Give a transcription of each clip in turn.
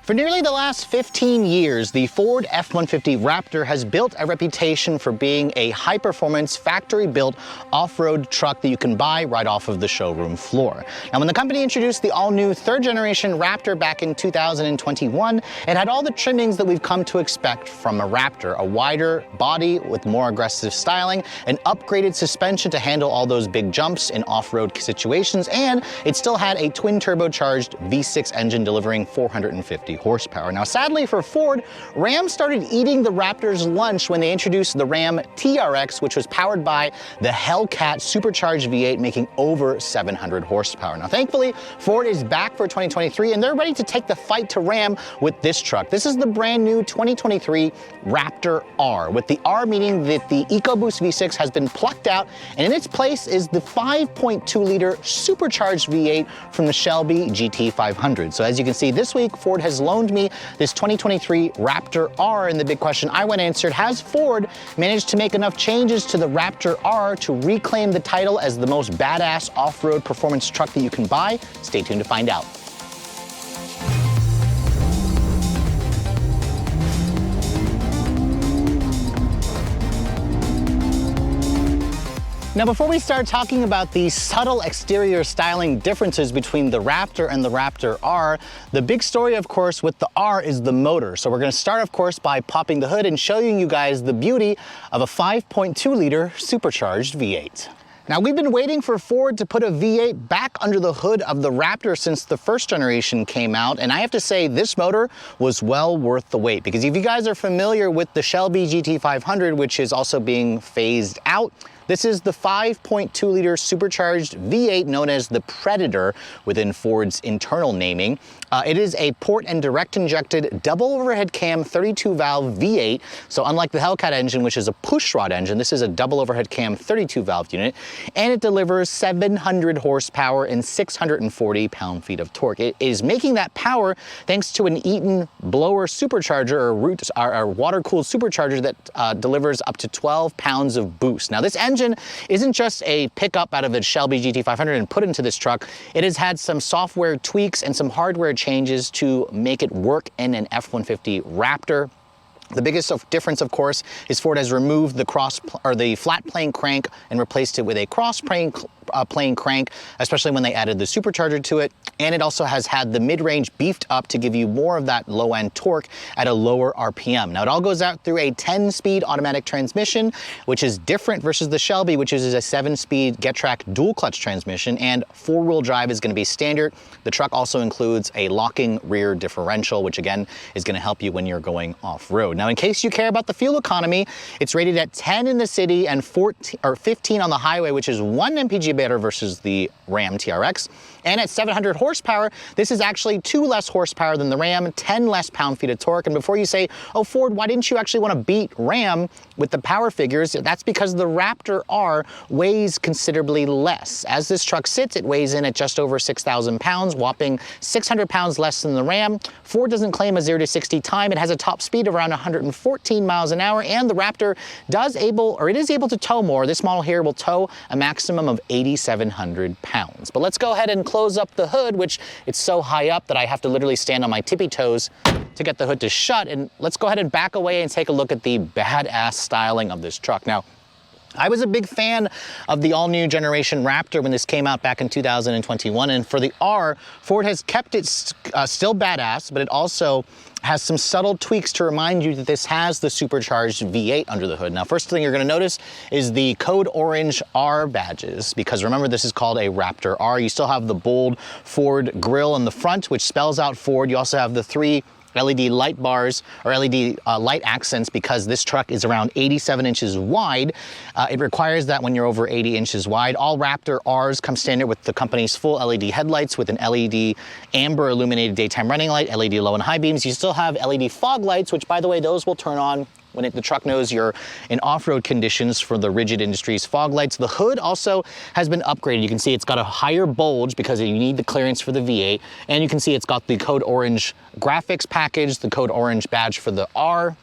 For nearly the last 15 years, the Ford F-150 Raptor has built a reputation for being a high-performance, factory-built off-road truck that you can buy right off of the showroom floor. Now, when the company introduced the all-new third-generation Raptor back in 2021, it had all the trimmings that we've come to expect from a Raptor: a wider body with more aggressive styling, an upgraded suspension to handle all those big jumps in off-road situations, and it still had a twin-turbocharged V6 engine delivering 450 horsepower. Now, sadly for Ford, Ram started eating the Raptor's lunch when they introduced the Ram TRX, which was powered by the Hellcat Supercharged V8, making over 700 horsepower. Now, thankfully, Ford is back for 2023, and they're ready to take the fight to Ram with this truck. This is the brand new 2023 Raptor R, with the R meaning that the EcoBoost V6 has been plucked out, and in its place is the 5.2-liter Supercharged V8 from the Shelby GT500. So as you can see, this week, Ford has loaned me this 2023 Raptor R, and the big question I went answered: has Ford managed to make enough changes to the Raptor R to reclaim the title as the most badass off-road performance truck that you can buy? Stay tuned to find out. Now, before we start talking about the subtle exterior styling differences between the Raptor and the Raptor R, the big story, of course, with the R is the motor. So we're going to start, of course, by popping the hood and showing you guys the beauty of a 5.2-liter supercharged V8. Now, we've been waiting for Ford to put a V8 back under the hood of the Raptor since the first generation came out, and I have to say this motor was well worth the wait, because if you guys are familiar with the Shelby GT500, which is also being phased out, this is the 5.2-liter supercharged V8 known as the Predator within Ford's internal naming. It is a port and direct injected double overhead cam 32-valve V8. So unlike the Hellcat engine, which is a pushrod engine, this is a double overhead cam 32-valve unit, and it delivers 700 horsepower and 640 pound-feet of torque. It is making that power thanks to an Eaton blower supercharger, or water-cooled supercharger that delivers up to 12 pounds of boost. Now, this engine isn't just a pickup out of the Shelby GT500 and put into this truck. It has had some software tweaks and some hardware changes to make it work in an F-150 Raptor. The biggest difference, of course, is Ford has removed the flat plane crank and replaced it with a cross plane crank, especially when they added the supercharger to it. And it also has had the mid-range beefed up to give you more of that low-end torque at a lower RPM. Now, it all goes out through a 10-speed automatic transmission, which is different versus the Shelby, which is a 7-speed Getrack dual-clutch transmission, and four-wheel drive is going to be standard. The truck also includes a locking rear differential, which again is going to help you when you're going off-road. Now, in case you care about the fuel economy, it's rated at 10 in the city and 15 on the highway, which is 1 mpg better versus the Ram TRX. And at 700 horsepower, this is actually 2 less horsepower than the Ram, 10 less pound-feet of torque. And before you say, oh, Ford, why didn't you actually want to beat Ram with the power figures? That's because the Raptor R weighs considerably less. As this truck sits, it weighs in at just over 6,000 pounds, whopping 600 pounds less than the Ram. Ford doesn't claim a 0 to 60 time. It has a top speed of around 114 miles an hour, and the Raptor is able to tow more. This model here will tow a maximum of 8,700 pounds. But let's go ahead and close up the hood, which it's so high up that I have to literally stand on my tippy toes to get the hood to shut. And let's go ahead and back away and take a look at the badass styling of this truck. Now, I was a big fan of the all-new generation Raptor when this came out back in 2021, and for the R, Ford has kept it still badass, but it also has some subtle tweaks to remind you that this has the supercharged V8 under the hood. Now, first thing you're going to notice is the code orange R badges, because remember, this is called a Raptor R. You still have the bold Ford grille in the front, which spells out Ford. You also have the 3 LED light bars, or LED light accents, because this truck is around 87 inches wide. It requires that when you're over 80 inches wide. All Raptor Rs come standard with the company's full LED headlights with an LED amber illuminated daytime running light, LED low and high beams. You still have LED fog lights, which, by the way, those will turn on when the truck knows you're in off-road conditions for the Rigid Industries fog lights. The hood also has been upgraded. You can see it's got a higher bulge because you need the clearance for the V8. And you can see it's got the Code Orange graphics package, the Code Orange badge for the R.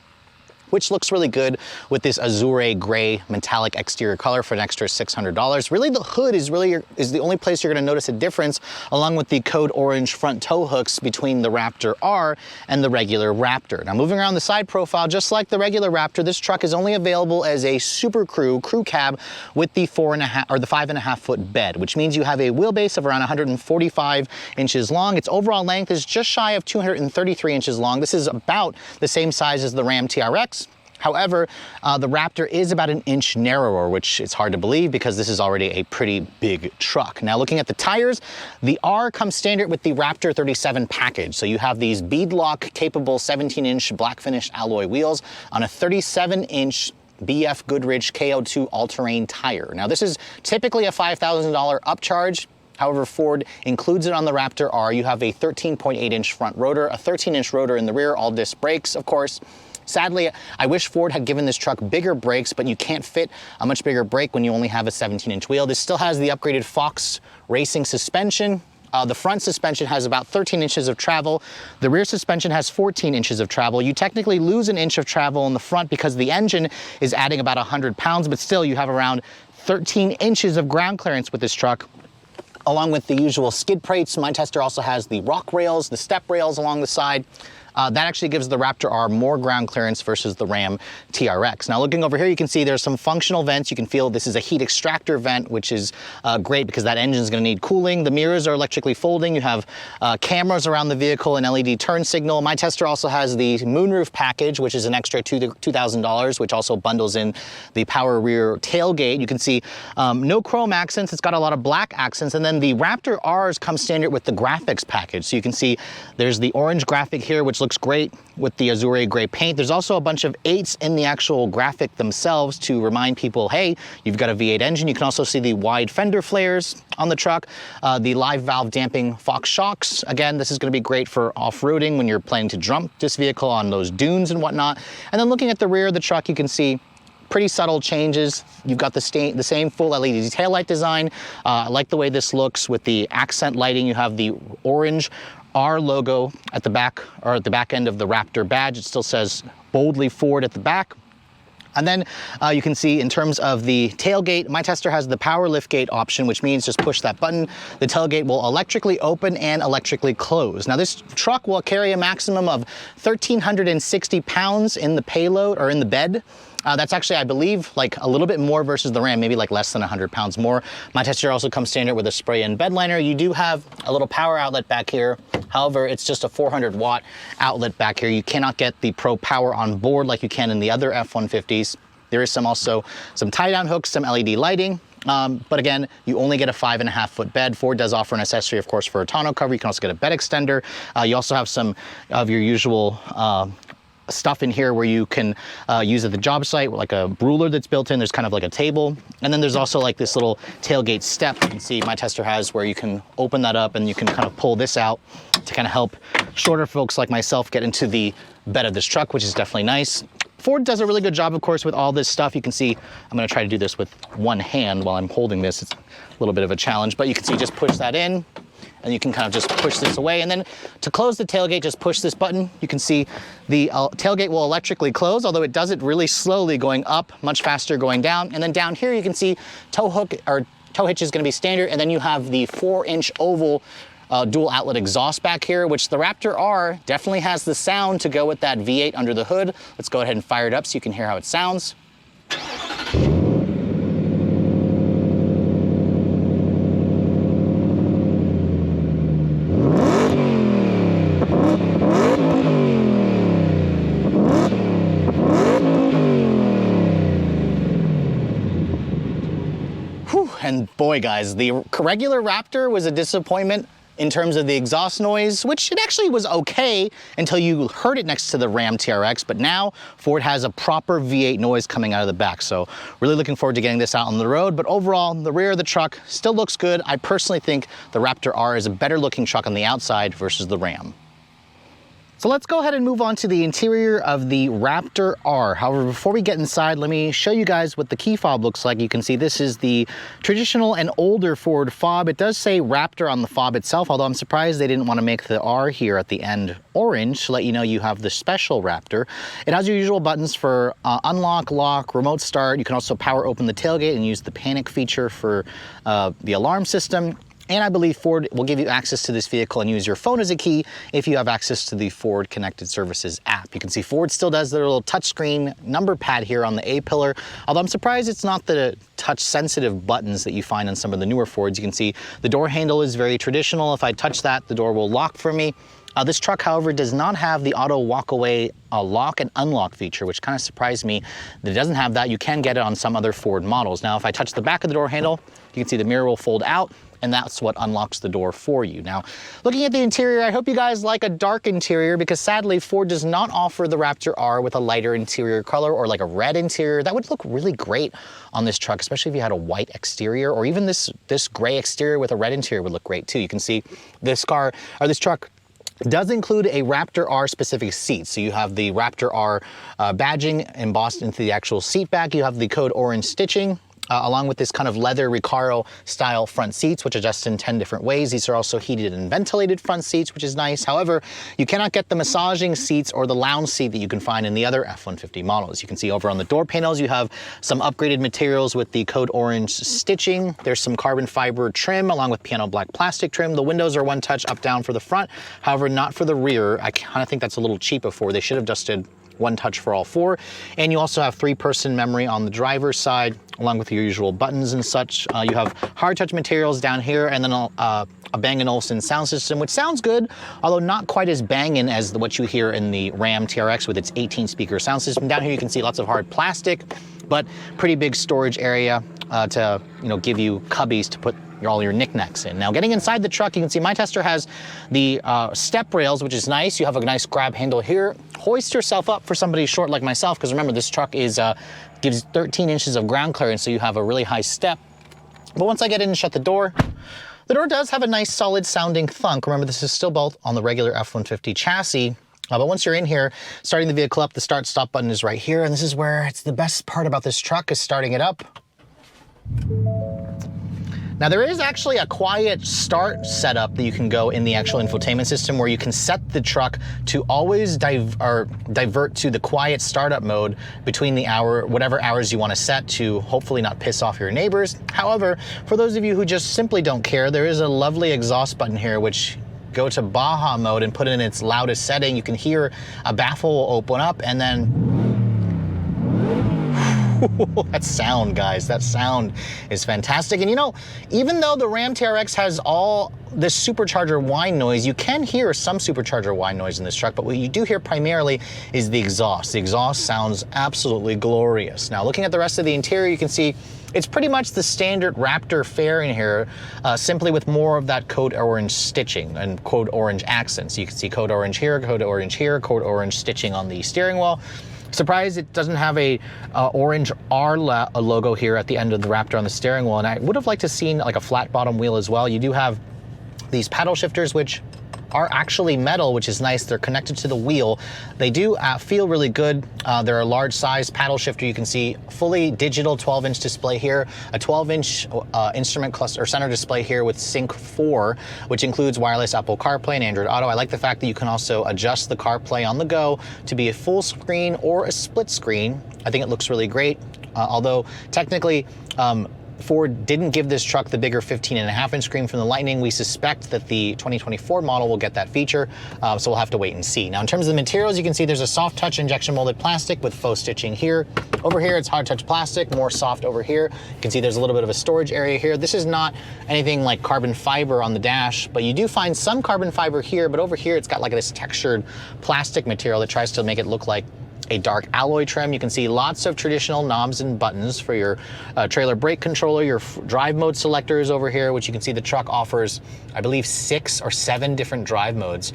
which looks really good with this azure gray metallic exterior color for an extra $600. Really, the hood is the only place you're gonna notice a difference, along with the code orange front tow hooks between the Raptor R and the regular Raptor. Now, moving around the side profile, just like the regular Raptor, this truck is only available as a Super crew cab with the 5.5 foot bed, which means you have a wheelbase of around 145 inches long. Its overall length is just shy of 233 inches long. This is about the same size as the Ram TRX. However, the Raptor is about an inch narrower, which is hard to believe because this is already a pretty big truck. Now, looking at the tires, the R comes standard with the Raptor 37 package. So you have these beadlock capable 17-inch black finish alloy wheels on a 37-inch BF Goodrich KO2 all-terrain tire. Now, this is typically a $5,000 upcharge. However, Ford includes it on the Raptor R. You have a 13.8-inch front rotor, a 13-inch rotor in the rear, all disc brakes, of course. Sadly, I wish Ford had given this truck bigger brakes, but you can't fit a much bigger brake when you only have a 17-inch wheel. This still has the upgraded Fox racing suspension. The front suspension has about 13 inches of travel. The rear suspension has 14 inches of travel. You technically lose an inch of travel in the front because the engine is adding about 100 pounds, but still you have around 13 inches of ground clearance with this truck, along with the usual skid plates. My tester also has the rock rails, the step rails along the side. That actually gives the Raptor R more ground clearance versus the Ram TRX. Now, looking over here, you can see there's some functional vents. You can feel this is a heat extractor vent, which is great because that engine is going to need cooling. The mirrors are electrically folding. You have cameras around the vehicle, an LED turn signal. My tester also has the moonroof package, which is an extra $2,000, which also bundles in the power rear tailgate. You can see no chrome accents. It's got a lot of black accents. And then the Raptor R's come standard with the graphics package. So you can see there's the orange graphic here, which looks great with the azure gray paint. There's also a bunch of 8s in the actual graphic themselves to remind people, hey, you've got a V8 engine. You can also see the wide fender flares on the truck, the live valve damping Fox shocks. Again, this is going to be great for off-roading when you're planning to jump this vehicle on those dunes and whatnot. And then looking at the rear of the truck, you can see pretty subtle changes. You've got the same full LED taillight design. I like the way this looks with the accent lighting. You have the orange R logo at the back, or at the back end of the Raptor badge. It still says boldly Ford at the back. And then you can see in terms of the tailgate, my tester has the power liftgate option, which means just push that button. The tailgate will electrically open and electrically close. Now, this truck will carry a maximum of 1,360 pounds in the payload, or in the bed. That's actually, I believe, like a little bit more versus the Ram, maybe like less than 100 pounds more. My tester also comes standard with a spray-in bed liner. You do have a little power outlet back here. However, it's just a 400-watt outlet back here. You cannot get the Pro Power on board like you can in the other F-150s. There is also some tie-down hooks, some LED lighting. But again, you only get a 5.5 foot bed. Ford does offer an accessory, of course, for a tonneau cover. You can also get a bed extender. You also have some of your usual stuff in here where you can use at the job site, like a ruler that's built in. There's kind of like a table. And then there's also like this little tailgate step you can see my tester has, where you can open that up and you can kind of pull this out to kind of help shorter folks like myself get into the bed of this truck, which is definitely nice. Ford does a really good job, of course, with all this stuff. You can see, I'm gonna try to do this with one hand while I'm holding this. It's a little bit of a challenge, but you can see, just push that in, and you can kind of just push this away. And then to close the tailgate, just push this button. You can see the tailgate will electrically close, although it does it really slowly, going up, much faster going down. And then down here, you can see tow hook, or tow hitch is gonna be standard. And then you have the 4-inch oval dual outlet exhaust back here, which the Raptor R definitely has the sound to go with that V8 under the hood. Let's go ahead and fire it up so you can hear how it sounds. And boy, guys, the regular Raptor was a disappointment in terms of the exhaust noise, which it actually was okay until you heard it next to the Ram TRX, but now Ford has a proper V8 noise coming out of the back. So really looking forward to getting this out on the road. But overall, the rear of the truck still looks good. I personally think the Raptor R is a better looking truck on the outside versus the Ram. So let's go ahead and move on to the interior of the Raptor R. However, before we get inside, let me show you guys what the key fob looks like. You can see this is the traditional and older Ford fob. It does say Raptor on the fob itself, although I'm surprised they didn't want to make the R here at the end orange to let you know you have the special Raptor. It has your usual buttons for unlock, lock, remote start. You can also power open the tailgate and use the panic feature for the alarm system. And I believe Ford will give you access to this vehicle and use your phone as a key if you have access to the Ford Connected Services app. You can see Ford still does their little touchscreen number pad here on the A-pillar, although I'm surprised it's not the touch-sensitive buttons that you find on some of the newer Fords. You can see the door handle is very traditional. If I touch that, the door will lock for me. This truck, however, does not have the auto walk-away lock and unlock feature, which kind of surprised me that it doesn't have that. You can get it on some other Ford models. Now, if I touch the back of the door handle, you can see the mirror will fold out, and that's what unlocks the door for you. Now, looking at the interior, I hope you guys like a dark interior because sadly, Ford does not offer the Raptor R with a lighter interior color or like a red interior. That would look really great on this truck, especially if you had a white exterior, or even this gray exterior with a red interior would look great too. You can see this truck does include a Raptor R specific seat. So you have the Raptor R badging embossed into the actual seat back. You have the code orange stitching. Along with this kind of leather Recaro style front seats, which adjust in 10 different ways. These are also heated and ventilated front seats, which is nice. However, you cannot get the massaging seats or the lounge seat that you can find in the other F-150 models. You can see over on the door panels, you have some upgraded materials with the code orange stitching. There's some carbon fiber trim along with piano black plastic trim. The windows are one touch up down for the front, however, not for the rear. I kind of think that's a little cheap before. They should have just did one touch for all four. And you also have 3-person memory on the driver's side, along with your usual buttons and such. You have hard touch materials down here, and then a Bang & Olufsen sound system, which sounds good, although not quite as banging as what you hear in the Ram TRX with its 18-speaker sound system. Down here you can see lots of hard plastic, but pretty big storage area to give you cubbies to put all your knickknacks in. Now, getting inside the truck, you can see my tester has the step rails, which is nice. You have a nice grab handle here. Hoist yourself up for somebody short like myself, because remember, this truck gives 13 inches of ground clearance, so you have a really high step. But once I get in and shut the door does have a nice solid sounding thunk. Remember, this is still built on the regular F-150 chassis. But once you're in here, starting the vehicle up, the start-stop button is right here, and this is where it's the best part about this truck is starting it up. Now, there is actually a quiet start setup that you can go in the actual infotainment system where you can set the truck to always divert to the quiet startup mode between whatever hours you want to set to hopefully not piss off your neighbors. However, for those of you who just simply don't care, there is a lovely exhaust button here which go to Baja mode and put it in its loudest setting. You can hear a baffle will open up, and then that sound, guys, that sound is fantastic. And even though the Ram TRX has all this supercharger whine noise, you can hear some supercharger whine noise in this truck, but what you do hear primarily is the exhaust. The exhaust sounds absolutely glorious. Now, looking at the rest of the interior, you can see it's pretty much the standard Raptor fare in here, simply with more of that code orange stitching and code orange accents. You can see code orange here, code orange here, code orange stitching on the steering wheel. Surprised it doesn't have a orange R logo here at the end of the Raptor on the steering wheel, and I would have liked to seen like a flat bottom wheel as well. You do have these paddle shifters, which are actually metal, which is nice. They're connected to the wheel. They do feel really good. They're a large size paddle shifter. You can see fully digital 12-inch display here, a 12-inch instrument cluster or center display here with Sync 4, which includes wireless Apple CarPlay and Android Auto. I like the fact that you can also adjust the CarPlay on the go to be a full screen or a split screen. I think it looks really great. Although technically, Ford didn't give this truck the bigger 15.5-inch screen from the Lightning. We suspect that the 2024 model will get that feature, so we'll have to wait and see. Now, in terms of the materials, you can see there's a soft touch injection molded plastic with faux stitching here. Over here, it's hard touch plastic, more soft over here. You can see there's a little bit of a storage area here. This is not anything like carbon fiber on the dash, but you do find some carbon fiber here, but over here, it's got like this textured plastic material that tries to make it look like a dark alloy trim. You can see lots of traditional knobs and buttons for your trailer brake controller, your drive mode selectors over here, which you can see the truck offers, I believe, 6 or 7 different drive modes,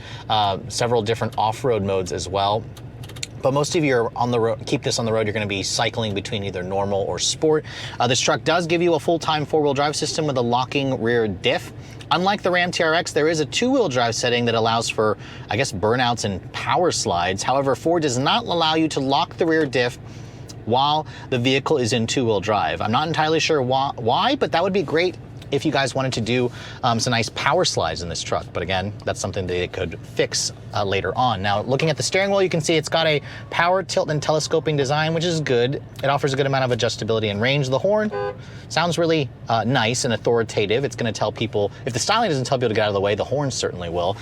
several different off-road modes as well. But most of you are on the road, keep this on the road, you're gonna be cycling between either normal or sport. This truck does give you a full-time 4-wheel drive system with a locking rear diff. Unlike the Ram TRX, there is a two-wheel drive setting that allows for, I guess, burnouts and power slides. However, Ford does not allow you to lock the rear diff while the vehicle is in two-wheel drive. I'm not entirely sure why, but that would be great if you guys wanted to do some nice power slides in this truck. But again, that's something they could fix later on. Now, looking at the steering wheel, you can see it's got a power tilt and telescoping design, which is good. It offers a good amount of adjustability and range. The horn sounds really nice and authoritative. It's gonna tell people, if the styling doesn't tell people to get out of the way, the horn certainly will.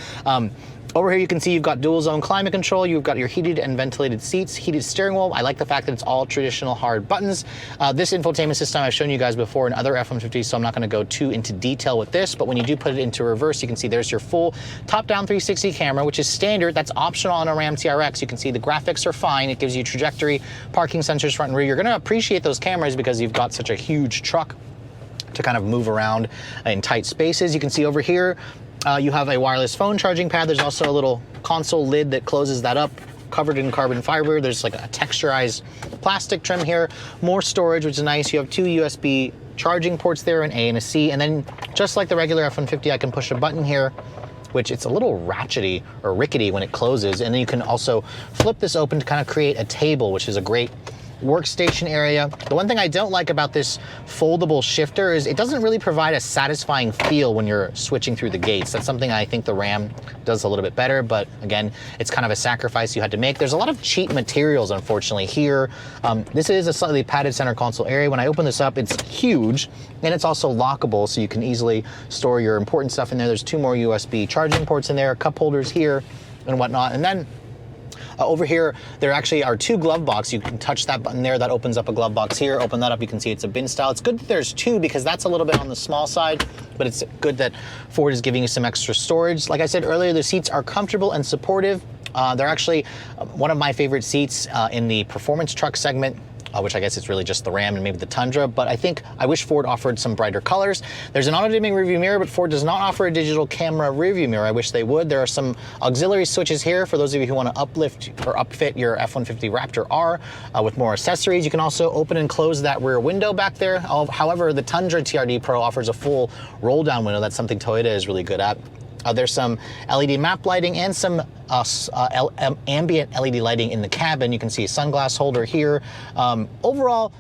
Over here you can see you've got dual zone climate control, you've got your heated and ventilated seats, heated steering wheel. I like the fact that it's all traditional hard buttons. This infotainment system I've shown you guys before in other F-150s, so I'm not gonna go too into detail with this, but when you do put it into reverse, you can see there's your full top-down 360 camera, which is standard. That's optional on a Ram TRX. You can see the graphics are fine. It gives you trajectory, parking sensors front and rear. You're gonna appreciate those cameras because you've got such a huge truck to kind of move around in tight spaces. You can see over here, you have a wireless phone charging pad. There's also a little console lid that closes that up, covered in carbon fiber. There's like a texturized plastic trim here. More storage, which is nice. You have two USB charging ports there, an A and a C. And then just like the regular F-150, I can push a button here, which it's a little ratchety or rickety when it closes. And then you can also flip this open to kind of create a table, which is a great workstation area. The one thing I don't like about this foldable shifter is it doesn't really provide a satisfying feel when you're switching through the gates. That's something I think the Ram does a little bit better, but again, it's kind of a sacrifice you had to make. There's a lot of cheap materials, unfortunately, here. This is a slightly padded center console area. When I open this up, it's huge, and it's also lockable, so you can easily store your important stuff in there. There's two more USB charging ports in there, cup holders here, and whatnot. And then over here, there actually are two glove boxes. You can touch that button there, that opens up a glove box here. Open that up, you can see it's a bin style. It's good that there's two because that's a little bit on the small side, but it's good that Ford is giving you some extra storage. Like I said earlier, the seats are comfortable and supportive. They're actually one of my favorite seats in the performance truck segment, which I guess it's really just the Ram and maybe the Tundra, but I wish Ford offered some brighter colors. There's an auto-dimming rearview mirror, but Ford does not offer a digital camera rearview mirror. I wish they would. There are some auxiliary switches here for those of you who want to uplift or upfit your F-150 Raptor R with more accessories. You can also open and close that rear window back there. However, the Tundra TRD Pro offers a full roll-down window. That's something Toyota is really good at. There's some LED map lighting and some ambient LED lighting in the cabin. You can see a sunglass holder here. Overall,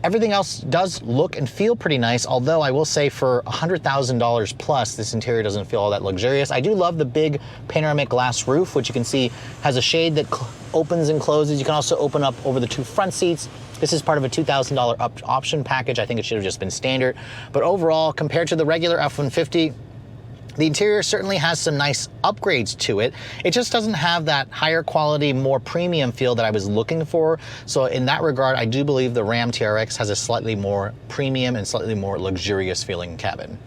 everything else does look and feel pretty nice, although I will say for $100,000 plus, this interior doesn't feel all that luxurious. I do love the big panoramic glass roof, which you can see has a shade that opens and closes. You can also open up over the two front seats. This is part of a $2,000 option package. I think it should have just been standard. But overall, compared to the regular F-150, the interior certainly has some nice upgrades to it. It just doesn't have that higher quality, more premium feel that I was looking for. So in that regard, I do believe the Ram TRX has a slightly more premium and slightly more luxurious feeling cabin.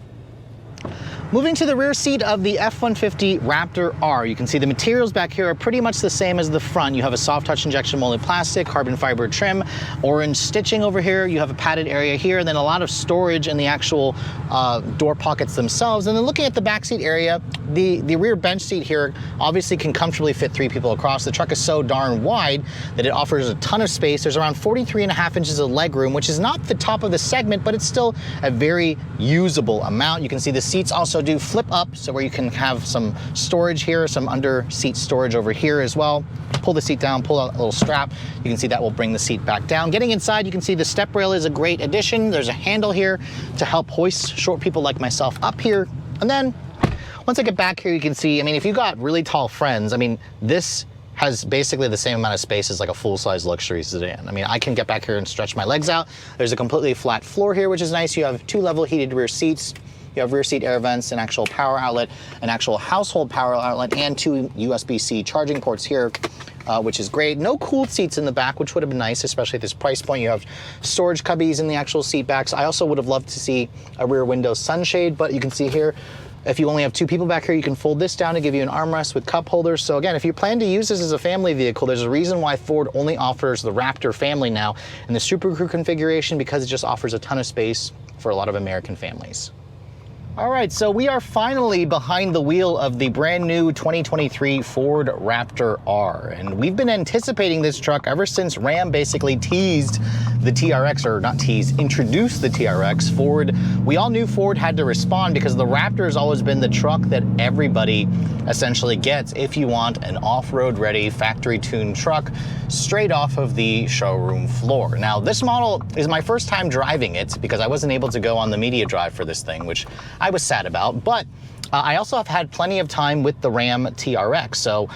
Moving to the rear seat of the F-150 Raptor R, you can see the materials back here are pretty much the same as the front. You have a soft touch injection molded plastic, carbon fiber trim, orange stitching over here. You have a padded area here, and then a lot of storage in the actual door pockets themselves. And then looking at the back seat area, the rear bench seat here obviously can comfortably fit 3 people across. The truck is so darn wide that it offers a ton of space. There's around 43.5 inches of legroom, which is not the top of the segment, but it's still a very usable amount. You can see the seats also do flip up, so where you can have some storage here, some under seat storage over here as well. Pull the seat down, pull out a little strap. You can see that will bring the seat back down. Getting inside, you can see the step rail is a great addition. There's a handle here to help hoist short people like myself up here. And then once I get back here, you can see, I mean, if you got really tall friends, I mean, this has basically the same amount of space as like a full-size luxury sedan. I mean, I can get back here and stretch my legs out. There's a completely flat floor here, which is nice. You have 2 level heated rear seats. You have rear seat air vents, an actual power outlet, an actual household power outlet, and 2 USB-C charging ports here, which is great. No cooled seats in the back, which would have been nice, especially at this price point. You have storage cubbies in the actual seat backs. I also would have loved to see a rear window sunshade, but you can see here, if you only have 2 people back here, you can fold this down to give you an armrest with cup holders. So again, if you plan to use this as a family vehicle, there's a reason why Ford only offers the Raptor family now in the Super Crew configuration, because it just offers a ton of space for a lot of American families. All right, so we are finally behind the wheel of the brand new 2023 Ford Raptor R. And we've been anticipating this truck ever since Ram basically teased the TRX, or not tease, introduced the TRX, Ford, we all knew Ford had to respond because the Raptor has always been the truck that everybody essentially gets if you want an off-road ready, factory-tuned truck straight off of the showroom floor. Now, this model is my first time driving it because I wasn't able to go on the media drive for this thing, which I was sad about, but I also have had plenty of time with the Ram TRX. So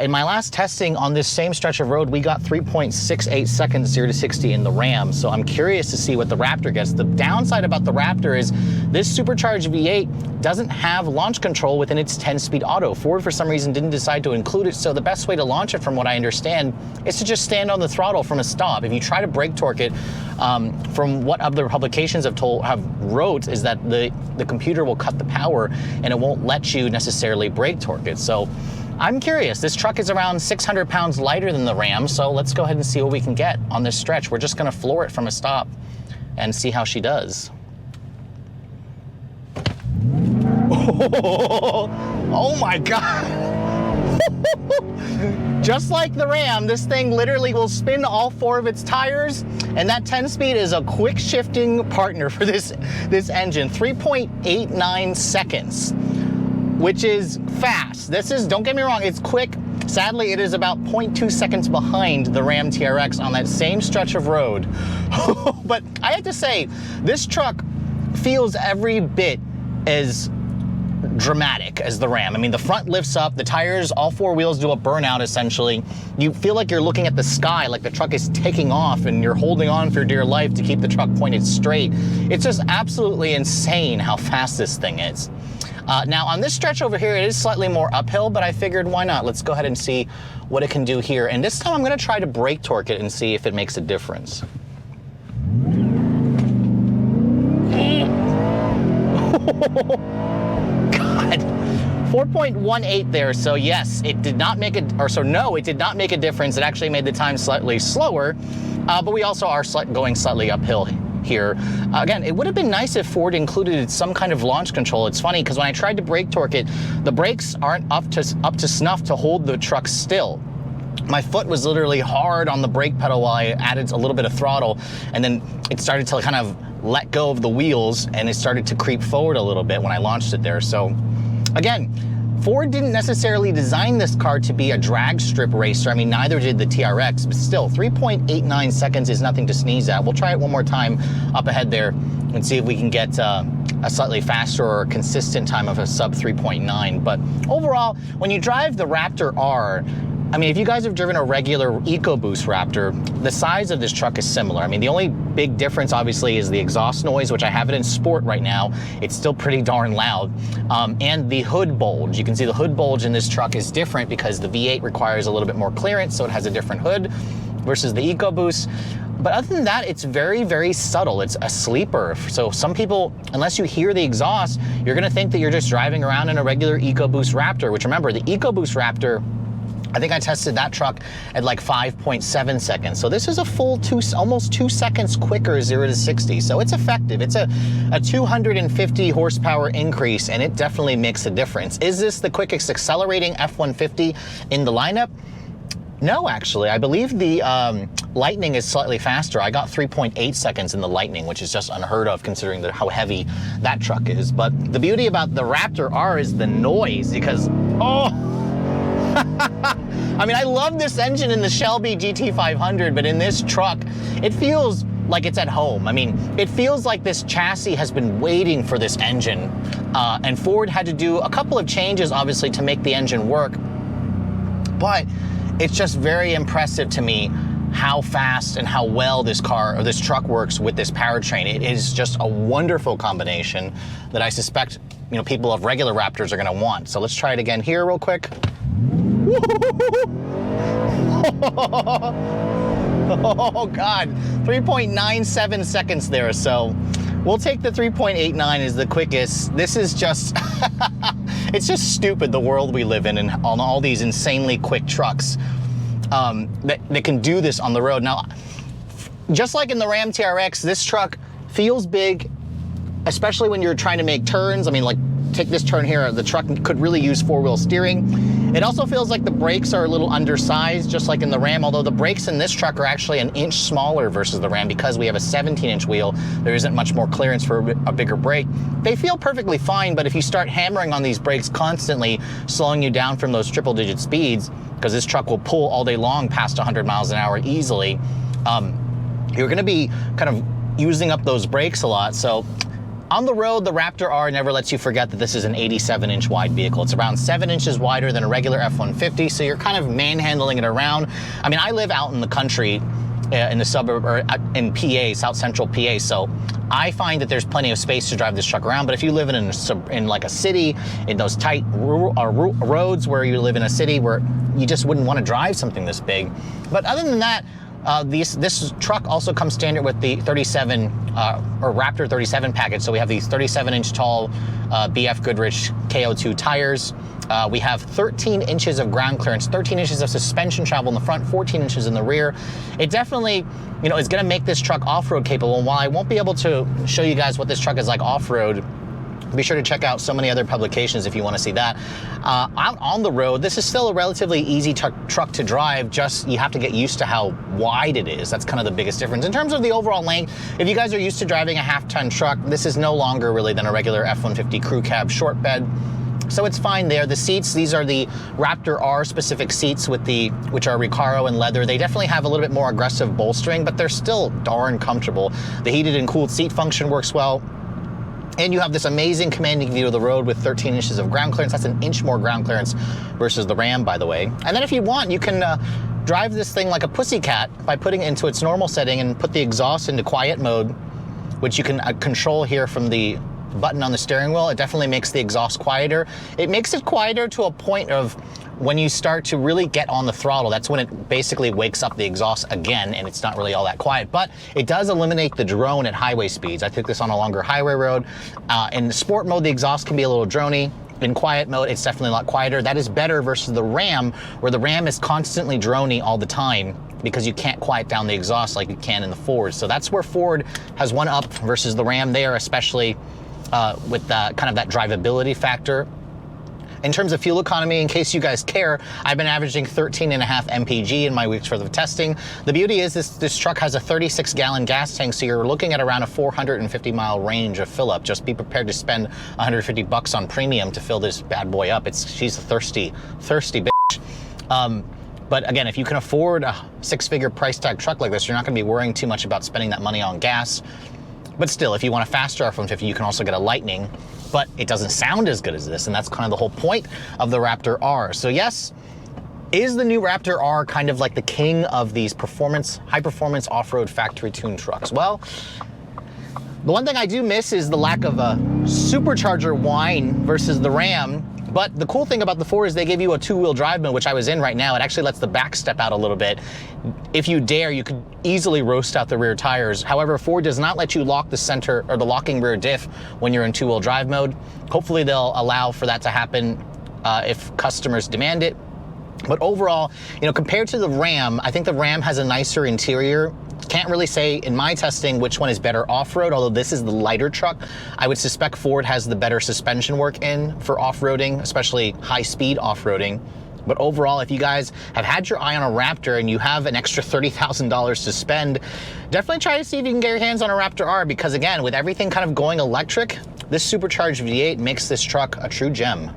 in my last testing on this same stretch of road, we got 3.68 seconds 0 to 60 in the Ram. So I'm curious to see what the Raptor gets. The downside about the Raptor is this Supercharged V8 doesn't have launch control within its 10-speed auto. Ford, for some reason, didn't decide to include it. So the best way to launch it, from what I understand, is to just stand on the throttle from a stop. If you try to brake torque it, from what other publications have wrote, is that the computer will cut the power and it won't let you necessarily brake torque it. So I'm curious. This truck is around 600 pounds lighter than the Ram, so let's go ahead and see what we can get on this stretch. We're just gonna floor it from a stop and see how she does. Oh my God. Just like the Ram, this thing literally will spin all 4 of its tires, and that 10-speed is a quick shifting partner for this engine. 3.89 seconds, which is fast. This is, don't get me wrong, it's quick. Sadly, it is about 0.2 seconds behind the Ram TRX on that same stretch of road. But I have to say, this truck feels every bit as dramatic as the Ram. I mean, the front lifts up, the tires, all 4 wheels do a burnout essentially. You feel like you're looking at the sky, like the truck is taking off and you're holding on for dear life to keep the truck pointed straight. It's just absolutely insane how fast this thing is. Now on this stretch over here, it is slightly more uphill, but I figured why not? Let's go ahead and see what it can do here. And this time I'm gonna try to brake torque it and see if it makes a difference. 4.18 there, so yes, it did not make it, or so no, it did not make a difference. It actually made the time slightly slower, but we also are going slightly uphill here. Again, it would have been nice if Ford included some kind of launch control. It's funny, because when I tried to brake torque it, the brakes aren't up to snuff to hold the truck still. My foot was literally hard on the brake pedal while I added a little bit of throttle, and then it started to kind of let go of the wheels, and it started to creep forward a little bit when I launched it there. So again, Ford didn't necessarily design this car to be a drag strip racer. I mean, neither did the TRX, but still 3.89 seconds is nothing to sneeze at. We'll try it one more time up ahead there and see if we can get a slightly faster or consistent time of a sub 3.9. But overall, when you drive the Raptor R, I mean, if you guys have driven a regular EcoBoost Raptor, the size of this truck is similar. I mean, the only big difference, obviously, is the exhaust noise, which I have it in Sport right now. It's still pretty darn loud. And the hood bulge. You can see the hood bulge in this truck is different because the V8 requires a little bit more clearance, so it has a different hood versus the EcoBoost. But other than that, it's very, very subtle. It's a sleeper. So some people, unless you hear the exhaust, you're gonna think that you're just driving around in a regular EcoBoost Raptor, which remember, the EcoBoost Raptor, I think I tested that truck at like 5.7 seconds. So this is a full almost 2 seconds quicker 0 to 60. So it's effective. It's a 250 horsepower increase, and it definitely makes a difference. Is this the quickest accelerating F-150 in the lineup? No, actually. I believe the Lightning is slightly faster. I got 3.8 seconds in the Lightning, which is just unheard of considering how heavy that truck is. But the beauty about the Raptor R is the noise, because, oh, I mean, I love this engine in the Shelby GT500, but in this truck, it feels like it's at home. I mean, it feels like this chassis has been waiting for this engine, and Ford had to do a couple of changes, obviously, to make the engine work, but it's just very impressive to me how fast and how well this car, or this truck, works with this powertrain. It is just a wonderful combination that I suspect, you know, people of regular Raptors are gonna want. So let's try it again here real quick. Oh God, 3.97 seconds there. So we'll take the 3.89 as the quickest. This is just, it's just stupid, the world we live in, and on all these insanely quick trucks that can do this on the road. Now, just like in the Ram TRX, this truck feels big, especially when you're trying to make turns. I mean, like, take this turn here, the truck could really use 4-wheel steering. It also feels like the brakes are a little undersized, just like in the Ram, although the brakes in this truck are actually an inch smaller versus the Ram because we have a 17-inch wheel. There isn't much more clearance for a bigger brake. They feel perfectly fine, but if you start hammering on these brakes constantly, slowing you down from those triple-digit speeds, because this truck will pull all day long past 100 miles an hour easily, you're gonna be kind of using up those brakes a lot. So on the road, the Raptor R never lets you forget that this is an 87-inch wide vehicle. It's around 7 inches wider than a regular F-150, so you're kind of manhandling it around. I mean, I live out in the country, in the suburb, or in PA, South Central PA, so I find that there's plenty of space to drive this truck around. But if you live in like a city, in those tight roads where you live in a city where you just wouldn't want to drive something this big. But other than that, this truck also comes standard with the 37 or Raptor 37 package. So we have these 37-inch tall BF Goodrich KO2 tires. We have 13 inches of ground clearance, 13 inches of suspension travel in the front, 14 inches in the rear. It definitely, you know, is going to make this truck off-road capable. And while I won't be able to show you guys what this truck is like off-road, be sure to check out so many other publications if you want to see that. Out on the road, this is still a relatively easy truck to drive, just you have to get used to how wide it is. That's kind of the biggest difference. In terms of the overall length, if you guys are used to driving a half-ton truck, this is no longer really than a regular F-150 crew cab short bed. So it's fine there. The seats, these are the Raptor R specific seats with which are Recaro and leather. They definitely have a little bit more aggressive bolstering, but they're still darn comfortable. The heated and cooled seat function works well. And you have this amazing commanding view of the road with 13 inches of ground clearance. That's an inch more ground clearance versus the Ram, by the way. And then if you want, you can drive this thing like a pussycat by putting it into its normal setting and put the exhaust into quiet mode, which you can control here from the button on the steering wheel. It definitely makes the exhaust quieter. It makes it quieter to a point of when you start to really get on the throttle, that's when it basically wakes up the exhaust again, and it's not really all that quiet. But it does eliminate the drone at highway speeds. I took this on a longer highway road. In sport mode, the exhaust can be a little drony. In quiet mode, it's definitely a lot quieter. That is better versus the Ram, where the Ram is constantly drony all the time because you can't quiet down the exhaust like you can in the Ford. So that's where Ford has one up versus the Ram there, especially with kind of that drivability factor. In terms of fuel economy, in case you guys care, I've been averaging 13.5 mpg in my week's worth of testing. The beauty is this truck has a 36-gallon gas tank, so you're looking at around a 450-mile range of fill up. Just be prepared to spend 150 bucks on premium to fill this bad boy up. She's a thirsty bitch. But again, if you can afford a 6-figure price tag truck like this, you're not gonna be worrying too much about spending that money on gas. But still, if you want a faster F-150, you can also get a Lightning, but it doesn't sound as good as this, and that's kind of the whole point of the Raptor R. So yes, is the new Raptor R kind of like the king of these high-performance off-road factory-tuned trucks? Well, the one thing I do miss is the lack of a supercharger whine versus the Ram. But the cool thing about the Ford is they give you a 2-wheel drive mode, which I was in right now. It actually lets the back step out a little bit. If you dare, you could easily roast out the rear tires. However, Ford does not let you lock the center or the locking rear diff when you're in 2-wheel drive mode. Hopefully they'll allow for that to happen if customers demand it. But overall, you know, compared to the Ram, I think the Ram has a nicer interior. Can't really say in my testing which one is better off-road, although this is the lighter truck. I would suspect Ford has the better suspension work in for off-roading, especially high-speed off-roading. But overall, if you guys have had your eye on a Raptor and you have an extra $30,000 to spend, definitely try to see if you can get your hands on a Raptor R, because again, with everything kind of going electric, this Supercharged V8 makes this truck a true gem.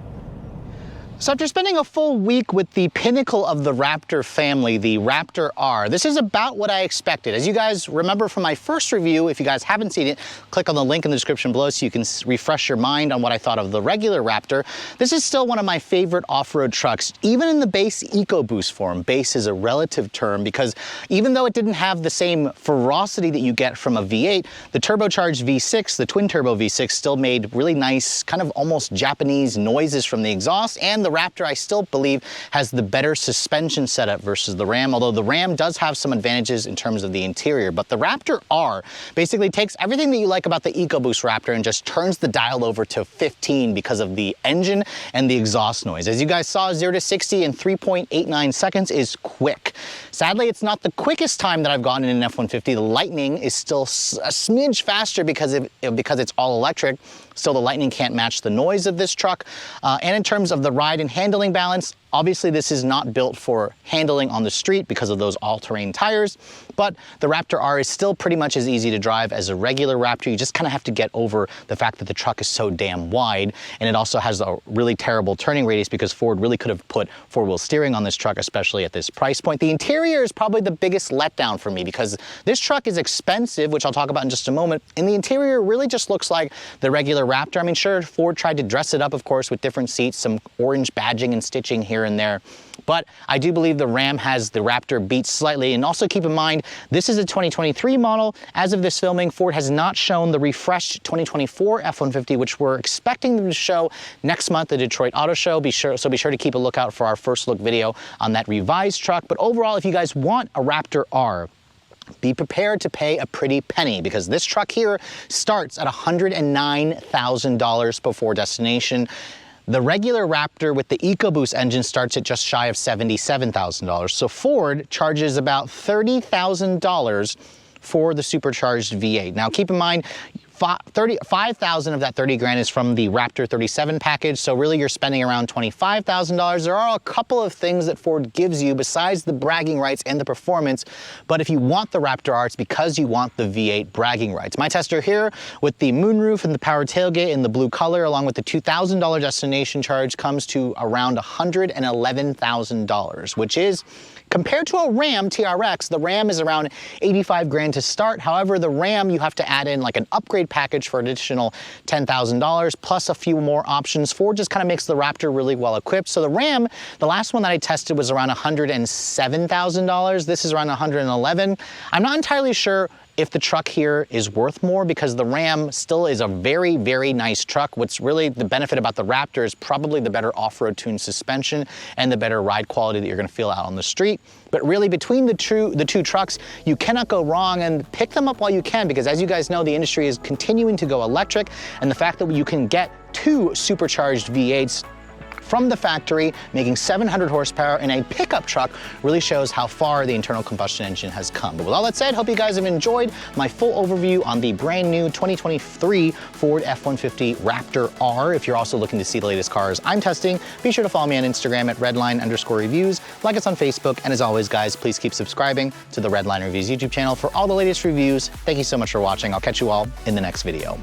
So after spending a full week with the pinnacle of the Raptor family, the Raptor R, this is about what I expected. As you guys remember from my first review, if you guys haven't seen it, click on the link in the description below so you can refresh your mind on what I thought of the regular Raptor. This is still one of my favorite off-road trucks, even in the base EcoBoost form. Base is a relative term because even though it didn't have the same ferocity that you get from a V8, the turbocharged V6, the twin-turbo V6, still made really nice, kind of almost Japanese noises from the exhaust, and the Raptor, I still believe, has the better suspension setup versus the Ram, although the Ram does have some advantages in terms of the interior. But the Raptor R basically takes everything that you like about the EcoBoost Raptor and just turns the dial over to 15 because of the engine and the exhaust noise. As you guys saw, 0 to 60 in 3.89 seconds is quick. Sadly, it's not the quickest time that I've gotten in an F-150. The Lightning is still a smidge faster because it's all electric. Still, the Lightning can't match the noise of this truck. And in terms of the ride and handling balance, Obviously, this is not built for handling on the street because of those all-terrain tires, but the Raptor R is still pretty much as easy to drive as a regular Raptor. You just kind of have to get over the fact that the truck is so damn wide, and it also has a really terrible turning radius because Ford really could have put four-wheel steering on this truck, especially at this price point. The interior is probably the biggest letdown for me because this truck is expensive, which I'll talk about in just a moment, and the interior really just looks like the regular Raptor. I mean, sure, Ford tried to dress it up, of course, with different seats, some orange badging and stitching here and there, but I do believe the Ram has the Raptor beat slightly. And also keep in mind, this is a 2023 model. As of this filming, Ford has not shown the refreshed 2024 F-150, which we're expecting them to show next month at Detroit Auto Show. Be sure to keep a lookout for our first look video on that revised truck. But overall, if you guys want a Raptor R, be prepared to pay a pretty penny because this truck here starts at $109,000 before destination. The regular Raptor with the EcoBoost engine starts at just shy of $77,000. So Ford charges about $30,000 for the Supercharged V8. Now keep in mind, $5,000 of that 30 grand is from the Raptor 37 package, so really you're spending around $25,000. There are a couple of things that Ford gives you besides the bragging rights and the performance, but if you want the Raptor R, it's because you want the V8 bragging rights. My tester here with the moonroof and the power tailgate in the blue color, along with the $2,000 destination charge, comes to around $111,000, which is, compared to a Ram TRX, the Ram is around 85 grand to start. However, the Ram, you have to add in like an upgrade package for an additional $10,000 plus a few more options. Ford just kind of makes the Raptor really well equipped. So the Ram, the last one that I tested was around $107,000. This is around $111,000. I'm not entirely sure if the truck here is worth more because the Ram still is a very, very nice truck. What's really the benefit about the Raptor is probably the better off-road tuned suspension and the better ride quality that you're gonna feel out on the street. But really between the two trucks, you cannot go wrong, and pick them up while you can because as you guys know, the industry is continuing to go electric, and the fact that you can get two supercharged V8s from the factory, making 700 horsepower in a pickup truck really shows how far the internal combustion engine has come. But with all that said, hope you guys have enjoyed my full overview on the brand new 2023 Ford F-150 Raptor R. If you're also looking to see the latest cars I'm testing, be sure to follow me on Instagram at redline_reviews, like us on Facebook, and as always guys, please keep subscribing to the Redline Reviews YouTube channel for all the latest reviews. Thank you so much for watching. I'll catch you all in the next video.